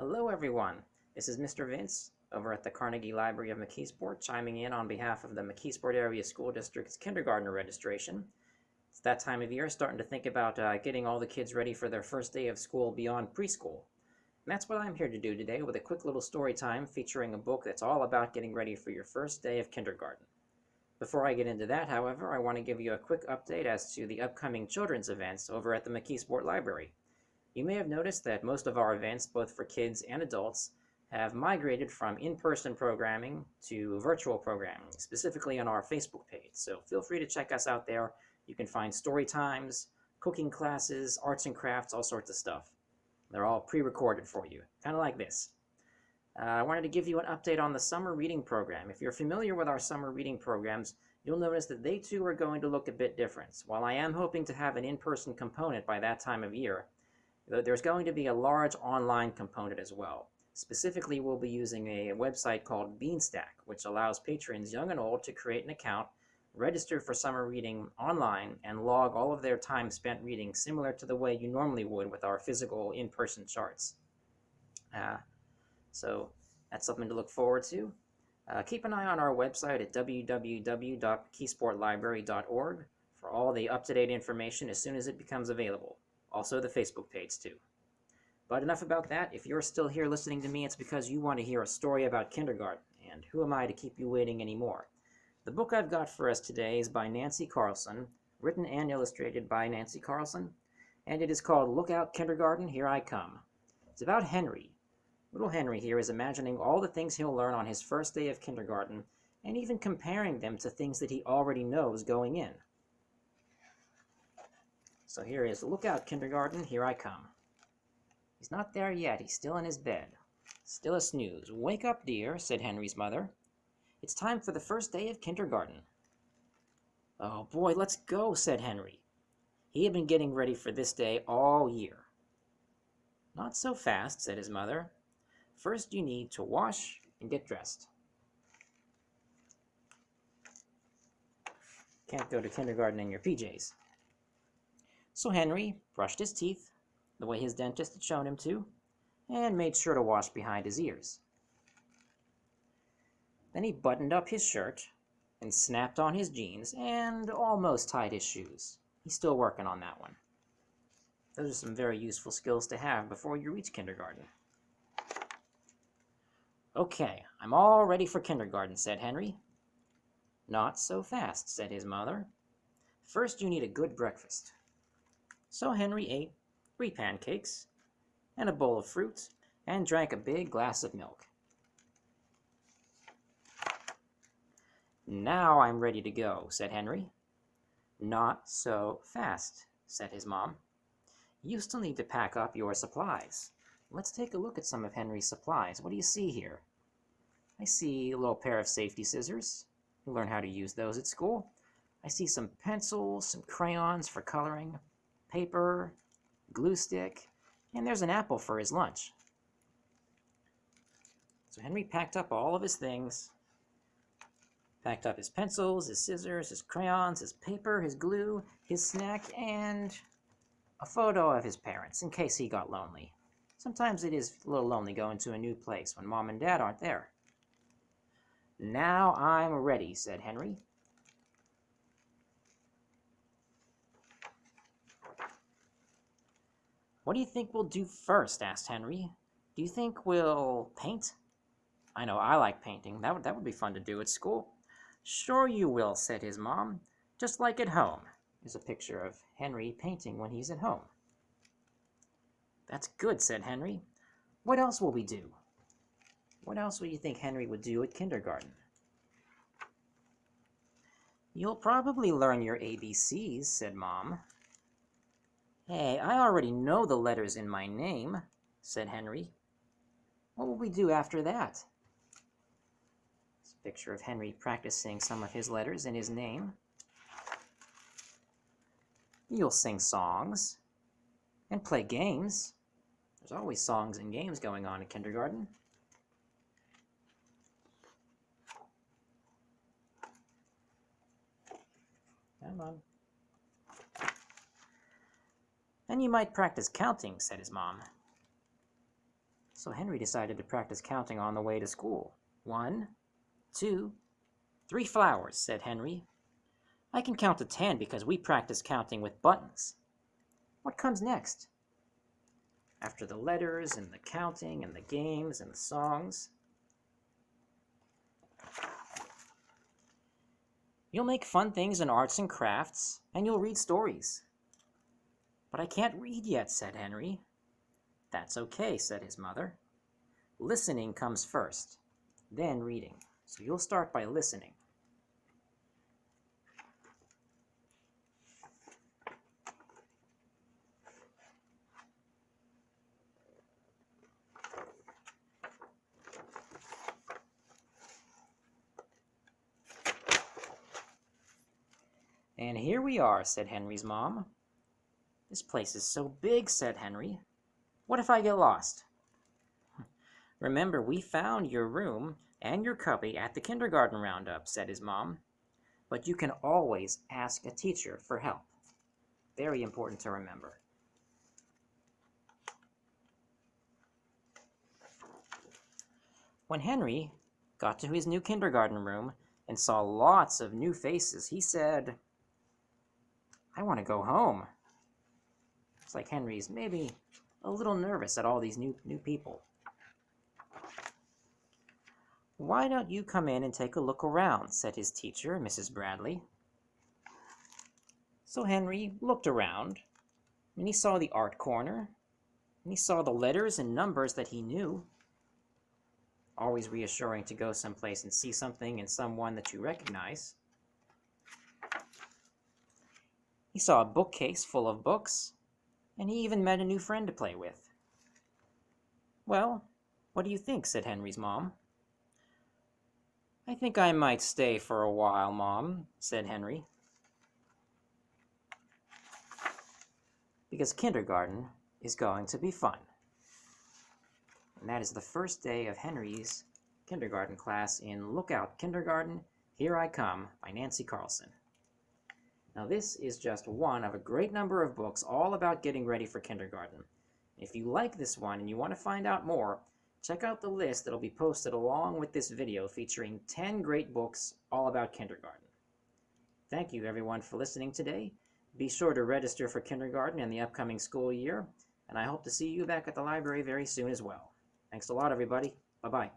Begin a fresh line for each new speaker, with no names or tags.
Hello everyone, this is Mr. Vince over at the Carnegie Library of McKeesport, chiming in on behalf of the McKeesport Area School District's kindergartner registration. It's that time of year, starting to think about getting all the kids ready for their first day of school beyond preschool. And that's what I'm here to do today with a quick little story time featuring a book that's all about getting ready for your first day of kindergarten. Before I get into that, however, I want to give you a quick update as to the upcoming children's events over at the McKeesport Library. You may have noticed that most of our events, both for kids and adults, have migrated from in-person programming to virtual programming, specifically on our Facebook page. So feel free to check us out there. You can find story times, cooking classes, arts and crafts, all sorts of stuff. They're all pre-recorded for you, kind of like this. I wanted to give you an update on the summer reading program. If you're familiar with our summer reading programs, you'll notice that they too are going to look a bit different. While I am hoping to have an in-person component by that time of year, there's going to be a large online component as well. Specifically, we'll be using a website called Beanstack, which allows patrons, young and old, to create an account, register for summer reading online, and log all of their time spent reading, similar to the way you normally would with our physical in-person charts. So that's something to look forward to. Keep an eye on our website at www.McKeesportlibrary.org for all the up-to-date information as soon as it becomes available. Also the Facebook page too. But enough about that. If you're still here listening to me, it's because you want to hear a story about kindergarten, and who am I to keep you waiting anymore? The book I've got for us today is by Nancy Carlson, written and illustrated by Nancy Carlson, and it is called Look Out Kindergarten, Here I Come. It's about Henry. Little Henry here is imagining all the things he'll learn on his first day of kindergarten, and even comparing them to things that he already knows going in. So here is, Look out, kindergarten, here I come. He's not there yet. He's still in his bed. Still a snooze. Wake up, dear, said Henry's mother. It's time for the first day of kindergarten. Oh, boy, let's go, said Henry. He had been getting ready for this day all year. Not so fast, said his mother. First, you need to wash and get dressed. Can't go to kindergarten in your PJs. So Henry brushed his teeth, the way his dentist had shown him to, and made sure to wash behind his ears. Then he buttoned up his shirt and snapped on his jeans and almost tied his shoes. He's still working on that one. Those are some very useful skills to have before you reach kindergarten. Okay, I'm all ready for kindergarten, said Henry. Not so fast, said his mother. First, you need a good breakfast. So Henry ate 3 pancakes and a bowl of fruit and drank a big glass of milk. Now I'm ready to go, said Henry. Not so fast, said his mom. You still need to pack up your supplies. Let's take a look at some of Henry's supplies. What do you see here? I see a little pair of safety scissors. You'll learn how to use those at school. I see some pencils, some crayons for coloring, paper, glue stick, and there's an apple for his lunch. So Henry packed up all of his things. Packed up his pencils, his scissors, his crayons, his paper, his glue, his snack, and a photo of his parents in case he got lonely. Sometimes it is a little lonely going to a new place when Mom and Dad aren't there. Now I'm ready, said Henry. What do you think we'll do first? Asked Henry. Do you think we'll paint? I know, I like painting. That would be fun to do at school. Sure you will, said his mom. Just like at home. Here's a picture of Henry painting when he's at home. That's good, said Henry. What else will we do? What else would you think Henry would do at kindergarten? You'll probably learn your ABCs, said Mom. Hey, I already know the letters in my name, said Henry. What will we do after that? It's a picture of Henry practicing some of his letters in his name. You'll sing songs and play games. There's always songs and games going on in kindergarten. Come on. Then you might practice counting, said his mom. So Henry decided to practice counting on the way to school. 1, 2, 3 flowers, said Henry. I can count to 10 because we practice counting with buttons. What comes next? After the letters and the counting and the games and the songs, you'll make fun things in arts and crafts, and you'll read stories. But I can't read yet, said Henry. That's okay, said his mother. Listening comes first, then reading. So you'll start by listening. And here we are, said Henry's mom. This place is so big, said Henry. What if I get lost? Remember, we found your room and your cubby at the kindergarten roundup, said his mom. But you can always ask a teacher for help. Very important to remember. When Henry got to his new kindergarten room and saw lots of new faces, he said, I want to go home. It's like Henry's maybe a little nervous at all these new people. Why don't you come in and take a look around, said his teacher, Mrs. Bradley. So Henry looked around, and he saw the art corner, and he saw the letters and numbers that he knew. Always reassuring to go someplace and see something and someone that you recognize. He saw a bookcase full of books, and he even met a new friend to play with. Well, what do you think, said Henry's mom. I think I might stay for a while, Mom, said Henry. Because kindergarten is going to be fun. And that is the first day of Henry's kindergarten class in Look Out Kindergarten, Here I Come by Nancy Carlson. Now this is just one of a great number of books all about getting ready for kindergarten. If you like this one and you want to find out more, check out the list that will be posted along with this video featuring 10 great books all about kindergarten. Thank you everyone for listening today. Be sure to register for kindergarten in the upcoming school year, and I hope to see you back at the library very soon as well. Thanks a lot, everybody. Bye-bye.